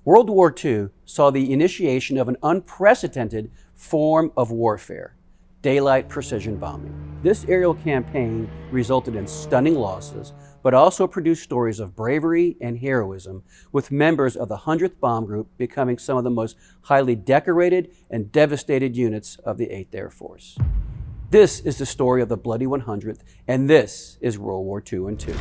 World War II saw the initiation of an unprecedented form of warfare, daylight precision bombing. This aerial campaign resulted in stunning losses, but also produced stories of bravery and heroism, with members of the 100th Bomb Group becoming some of the most highly decorated and devastated units of the 8th Air Force. This is the story of the Bloody 100th, and this is World War II and II.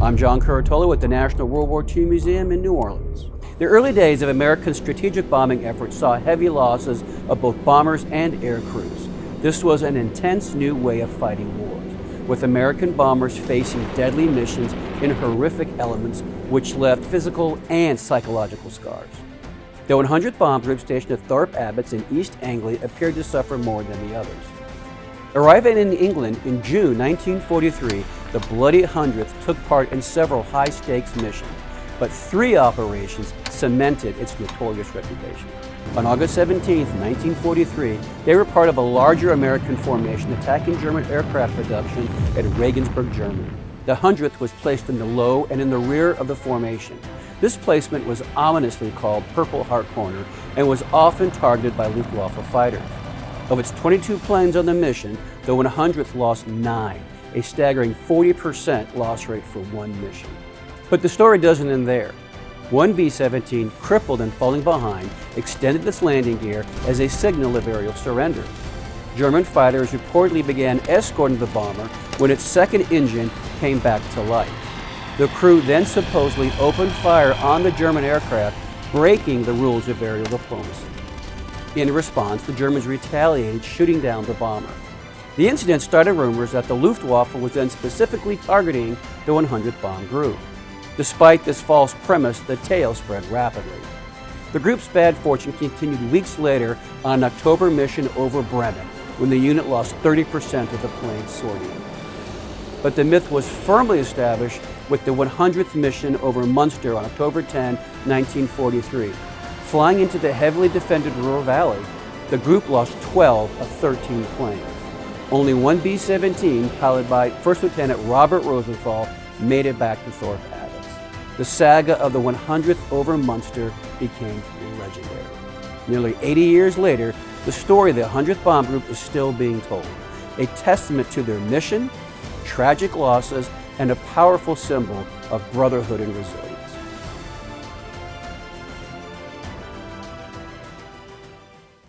I'm John Curatola with the National WWII Museum in New Orleans. The early days of American strategic bombing efforts saw heavy losses of both bombers and air crews. This was an intense new way of fighting wars, with American bombers facing deadly missions in horrific elements which left physical and psychological scars. The 100th Bomb Group stationed at Thorpe Abbotts in East Anglia appeared to suffer more than the others. Arriving in England in June 1943, the Bloody 100th took part in several high-stakes missions, but 3 operations cemented its notorious reputation. On August 17, 1943, they were part of a larger American formation attacking German aircraft production at Regensburg, Germany. The 100th was placed in the low and in the rear of the formation. This placement was ominously called Purple Heart Corner and was often targeted by Luftwaffe fighters. Of its 22 planes on the mission, the 100th lost 9, a staggering 40% loss rate for one mission. But the story doesn't end there. One B-17, crippled and falling behind, extended its landing gear as a signal of aerial surrender. German fighters reportedly began escorting the bomber when its second engine came back to life. The crew then supposedly opened fire on the German aircraft, breaking the rules of aerial diplomacy. In response, the Germans retaliated, shooting down the bomber. The incident started rumors that the Luftwaffe was then specifically targeting the 100th Bomb Group. Despite this false premise, the tale spread rapidly. The group's bad fortune continued weeks later on an October mission over Bremen, when the unit lost 30% of the plane's sortie. But the myth was firmly established with the 100th mission over Munster on October 10, 1943. Flying into the heavily defended Ruhr Valley, the group lost 12 of 13 planes. Only one B-17, piloted by First Lieutenant Robert Rosenthal, made it back to Thorpe Abbotts. The saga of the 100th over Munster became legendary. Nearly 80 years later, the story of the 100th Bomb Group is still being told, a testament to their mission, tragic losses, and a powerful symbol of brotherhood and resilience.